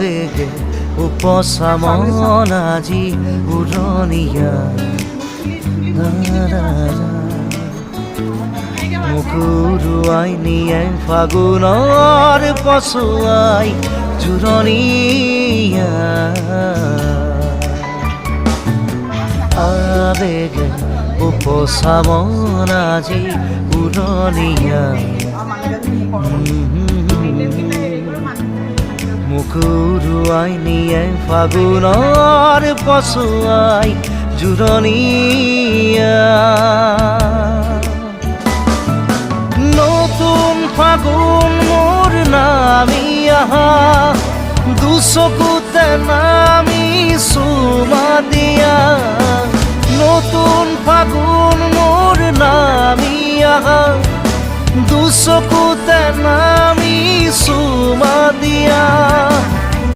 আবেগে উপশমন আজি উৰণীয়া মুকুৰুৱাই নিয়ে ফাগুনৰ পছুৱাই জোৰণীয়া আবেগে উপশমন আজি উৰণীয়া মুকুৰুৱাই নিয়ে ফাগুনৰ পছুৱাই জোৰণীয়া নতুন ফাগুন মোৰ নামি আহা দুচকুতে নামি চুমা দিয়া নতুন ফাগুন মোৰ নামি আহা দুচকুতে নামি চুমা দিয়া